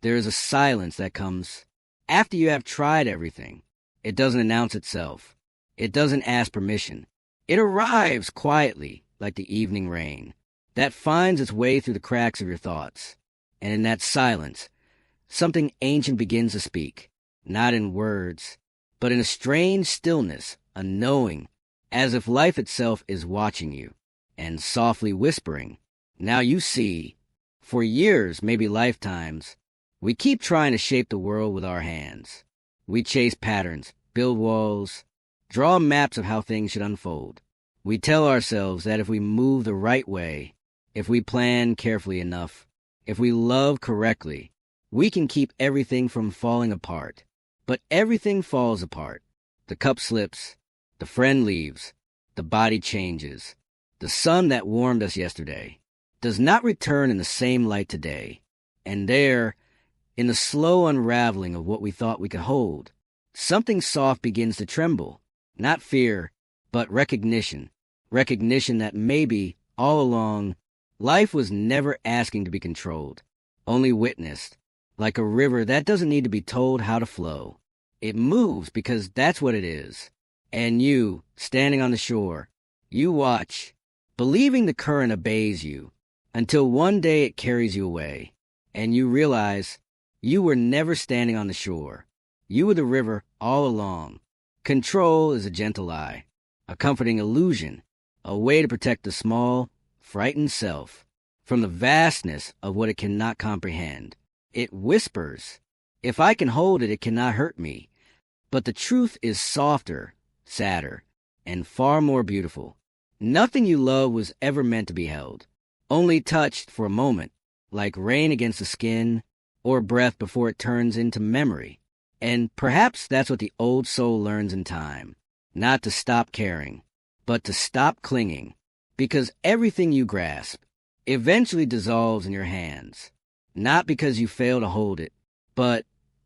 There is a silence that comes after you have tried everything. It doesn't announce itself. It doesn't ask permission. It arrives quietly, like the evening rain, that finds its way through the cracks of your thoughts. And in that silence, something ancient begins to speak, not in words, but in a strange stillness, a knowing, as if life itself is watching you, and softly whispering, "Now you see." For years, maybe lifetimes, we keep trying to shape the world with our hands. We chase patterns, build walls, draw maps of how things should unfold. We tell ourselves that if we move the right way, if we plan carefully enough, if we love correctly, we can keep everything from falling apart. But everything falls apart. The cup slips, the friend leaves, the body changes. The sun that warmed us yesterday does not return in the same light today. And there, in the slow unraveling of what we thought we could hold, something soft begins to tremble. Not fear, but recognition. Recognition that maybe, all along, life was never asking to be controlled, only witnessed, like a river that doesn't need to be told how to flow. It moves because that's what it is. And you, standing on the shore, you watch, believing the current obeys you, until one day it carries you away, and you realize you were never standing on the shore. You were the river all along. Control is a gentle lie, a comforting illusion, a way to protect the small, frightened self from the vastness of what it cannot comprehend. It whispers, "If I can hold it, it cannot hurt me." But the truth is softer, sadder, and far more beautiful. Nothing you love was ever meant to be held, only touched for a moment, like rain against the skin or breath before it turns into memory. And perhaps that's what the old soul learns in time, not to stop caring, but to stop clinging, because everything you grasp eventually dissolves in your hands, not because you fail to hold it, but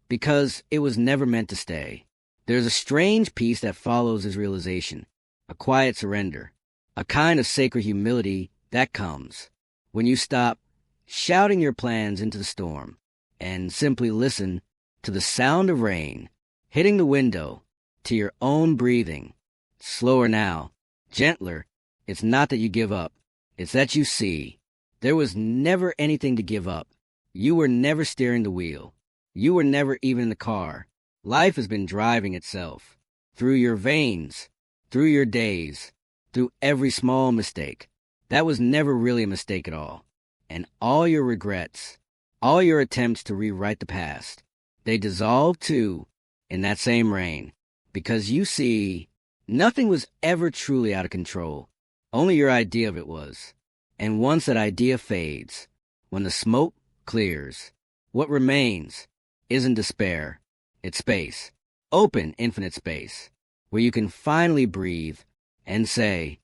because it was never meant to stay. There's a strange peace that follows this realization, a quiet surrender, a kind of sacred humility that comes when you stop shouting your plans into the storm and simply listen to the sound of rain hitting the window, to your own breathing. Slower now, gentler. It's not that you give up, it's that you see. There was never anything to give up. You were never steering the wheel. You were never even in the car. Life has been driving itself, through your veins, through your days, through every small mistake. That was never really a mistake at all. And all your regrets, all your attempts to rewrite the past, they dissolved too in that same rain. Because you see, nothing was ever truly out of control. Only your idea of it was. And once that idea fades, when the smoke clears, what remains isn't despair. It's space, open, infinite space, where you can finally breathe and say,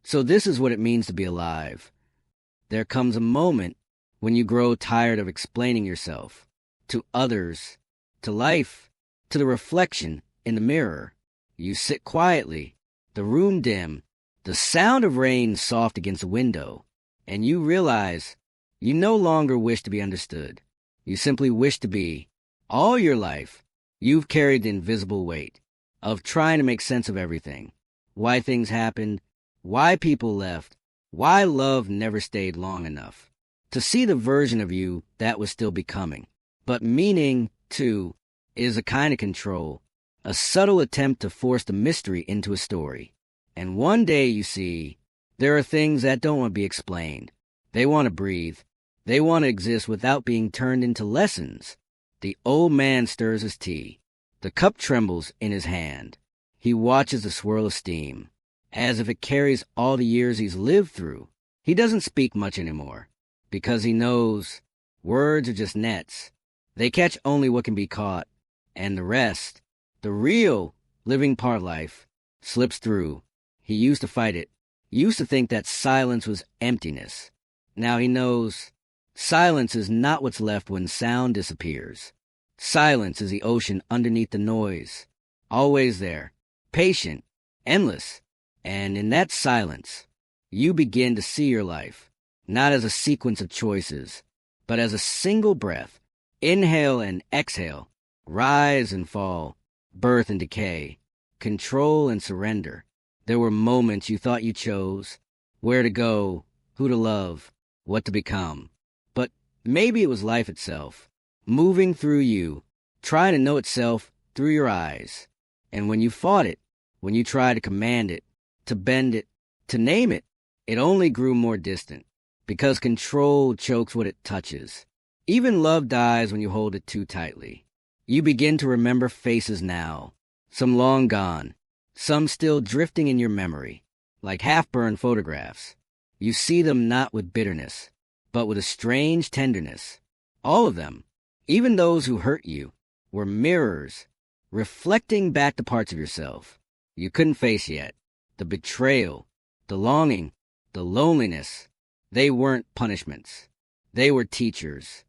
so this is what it means to be alive. There comes a moment when you grow tired of explaining yourself to others, to life, to the reflection in the mirror. You sit quietly, the room dim, the sound of rain soft against the window, and you realize you no longer wish to be understood. You simply wish to be. All your life, you've carried the invisible weight of trying to make sense of everything. Why things happened, why people left, why love never stayed long enough. To see the version of you that was still becoming. But meaning, too, is a kind of control, a subtle attempt to force the mystery into a story. And one day, you see, there are things that don't want to be explained. They want to breathe. They want to exist without being turned into lessons. The old man stirs his tea. The cup trembles in his hand. He watches the swirl of steam, as if it carries all the years he's lived through. He doesn't speak much anymore, because he knows words are just nets. They catch only what can be caught, and the rest, the real living part life, slips through. He used to fight it. He used to think that silence was emptiness. Now he knows silence is not what's left when sound disappears. Silence is the ocean underneath the noise, always there, patient, endless. And in that silence, you begin to see your life, not as a sequence of choices, but as a single breath. Inhale and exhale, rise and fall, birth and decay, control and surrender. There were moments you thought you chose, where to go, who to love, what to become. But maybe it was life itself, moving through you, trying to know itself through your eyes. And when you fought it, when you tried to command it, to bend it, to name it, it only grew more distant, because control chokes what it touches. Even love dies when you hold it too tightly. You begin to remember faces now, some long gone, some still drifting in your memory, like half-burned photographs. You see them not with bitterness, but with a strange tenderness. All of them, even those who hurt you, were mirrors, reflecting back the parts of yourself you couldn't face yet. The betrayal, the longing, the loneliness. They weren't punishments. They were teachers,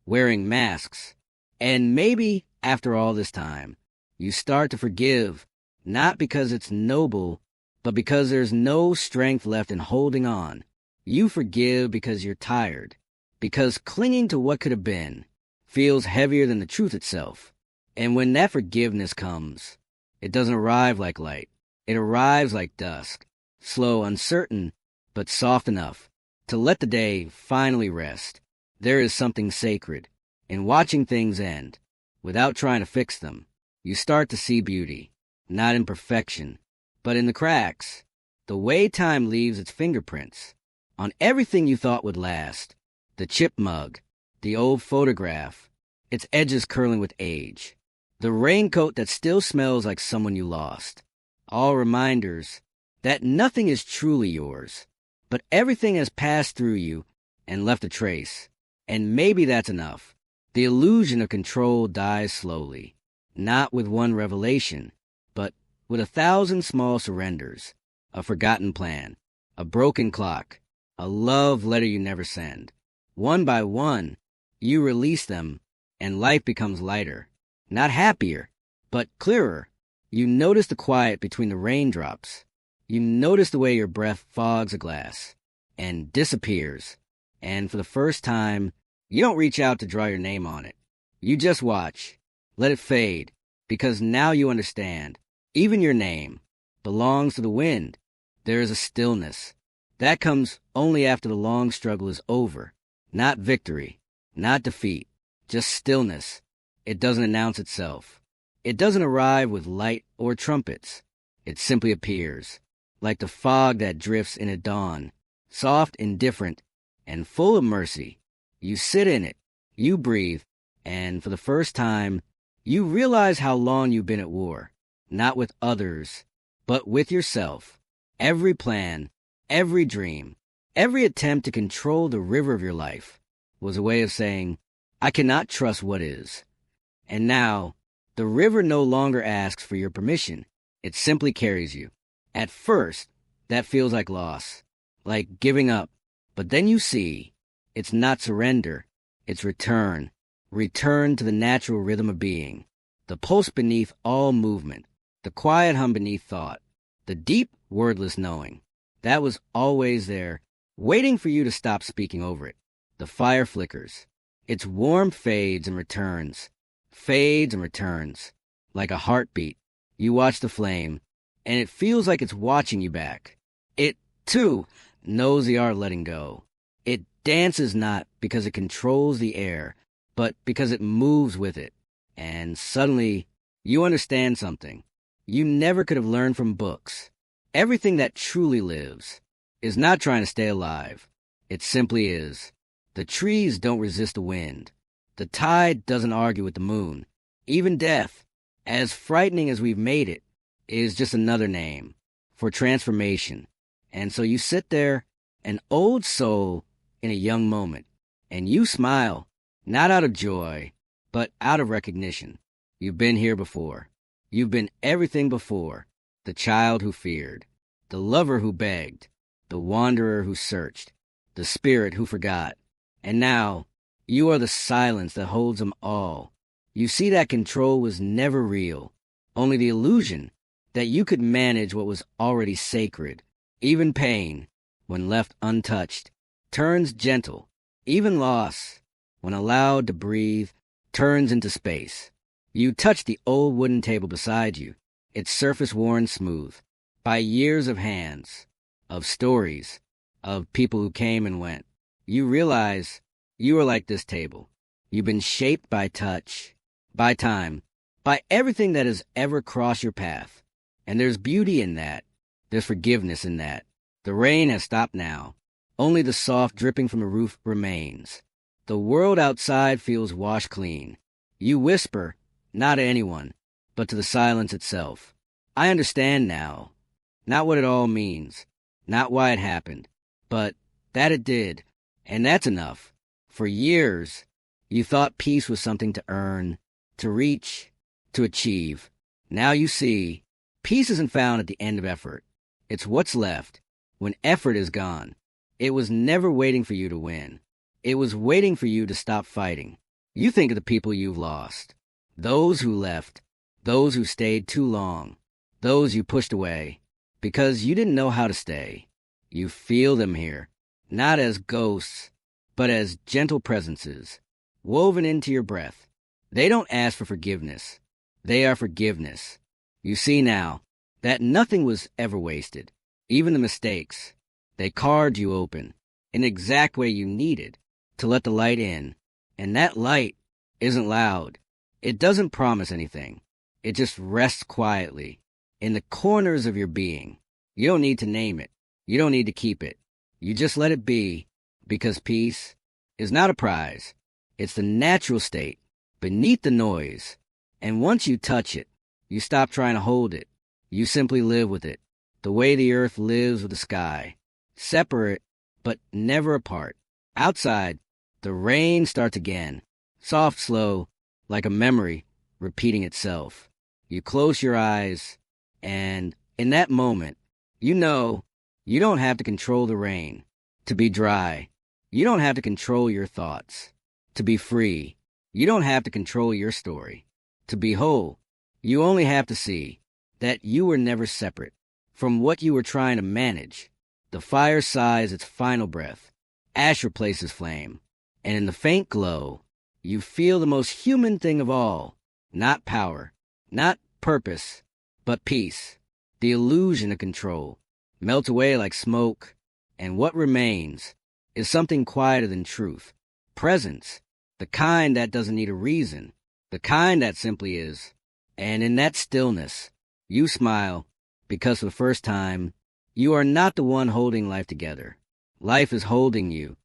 wearing masks. And maybe, after all this time, you start to forgive, not because it's noble, but because there's no strength left in holding on. You forgive because you're tired, because clinging to what could have been feels heavier than the truth itself. And when that forgiveness comes, it doesn't arrive like light. It arrives like dusk, slow, uncertain, but soft enough to let the day finally rest. There is something sacred in watching things end without trying to fix them. You start to see beauty, not in perfection, but in the cracks, the way time leaves its fingerprints on everything you thought would last. The chip mug, the old photograph, its edges curling with age, the raincoat that still smells like someone you lost. All reminders that nothing is truly yours, but everything has passed through you and left a trace. And maybe that's enough. The illusion of control dies slowly, not with one revelation, but with 1,000 small surrenders, a forgotten plan, a broken clock, a love letter you never send. One by one, you release them, and life becomes lighter, not happier, but clearer. You notice the quiet between the raindrops. You notice the way your breath fogs a glass and disappears. And for the first time, you don't reach out to draw your name on it. You just watch. Let it fade, because now you understand. Even your name belongs to the wind. There is a stillness. That comes only after the long struggle is over. Not victory, not defeat, just stillness. It doesn't announce itself. It doesn't arrive with light or trumpets. It simply appears, like the fog that drifts in at dawn, soft, indifferent, and full of mercy. You sit in it, you breathe, and for the first time, you realize how long you've been at war, not with others, but with yourself. Every plan, every dream, every attempt to control the river of your life was a way of saying, I cannot trust what is. And now, the river no longer asks for your permission. It simply carries you. At first, that feels like loss, like giving up. But then you see, it's not surrender, it's return. Return to the natural rhythm of being, the pulse beneath all movement, the quiet hum beneath thought, the deep, wordless knowing. That was always there, waiting for you to stop speaking over it. The fire flickers. Its warmth fades and returns, like a heartbeat. You watch the flame, and it feels like it's watching you back. It, too, knows the art of letting go. It dances not because it controls the air, but because it moves with it. And suddenly, you understand something you never could have learned from books. Everything that truly lives is not trying to stay alive. It simply is. The trees don't resist the wind. The tide doesn't argue with the moon. Even death, as frightening as we've made it, is just another name for transformation. And so you sit there, an old soul in a young moment, and you smile, not out of joy, but out of recognition. You've been here before. You've been everything before. The child who feared, the lover who begged, the wanderer who searched, the spirit who forgot. And now, you are the silence that holds them all. You see that control was never real, only the illusion that you could manage what was already sacred. Even pain, when left untouched, turns gentle. Even loss, when allowed to breathe, turns into space. You touch the old wooden table beside you, its surface worn smooth by years of hands, of stories, of people who came and went. You realize you are like this table. You've been shaped by touch, by time, by everything that has ever crossed your path. And there's beauty in that. There's forgiveness in that. The rain has stopped now. Only the soft dripping from the roof remains. The world outside feels washed clean. You whisper, not to anyone, but to the silence itself. I understand now. Not what it all means. Not why it happened. But that it did. And that's enough. For years, you thought peace was something to earn, to reach, to achieve. Now you see, peace isn't found at the end of effort. It's what's left when effort is gone. It was never waiting for you to win. It was waiting for you to stop fighting. You think of the people you've lost. Those who left. Those who stayed too long. Those you pushed away. Because you didn't know how to stay. You feel them here. Not as ghosts, but as gentle presences, woven into your breath. They don't ask for forgiveness. They are forgiveness. You see now that nothing was ever wasted, even the mistakes. They carved you open in the exact way you needed to let the light in. And that light isn't loud. It doesn't promise anything. It just rests quietly in the corners of your being. You don't need to name it. You don't need to keep it. You just let it be, because peace is not a prize. It's the natural state, beneath the noise. And once you touch it, you stop trying to hold it. You simply live with it, the way the earth lives with the sky. Separate, but never apart. Outside, the rain starts again, soft, slow, like a memory repeating itself. You close your eyes, and in that moment, you know you don't have to control the rain to be dry. You don't have to control your thoughts to be free. You don't have to control your story to be whole. You only have to see that you were never separate from what you were trying to manage. The fire sighs its final breath. Ash replaces flame. And in the faint glow, you feel the most human thing of all. Not power, not purpose, but peace. The illusion of control melts away like smoke, and what remains is something quieter than truth. Presence, the kind that doesn't need a reason, the kind that simply is. And in that stillness, you smile, because for the first time, you are not the one holding life together. Life is holding you,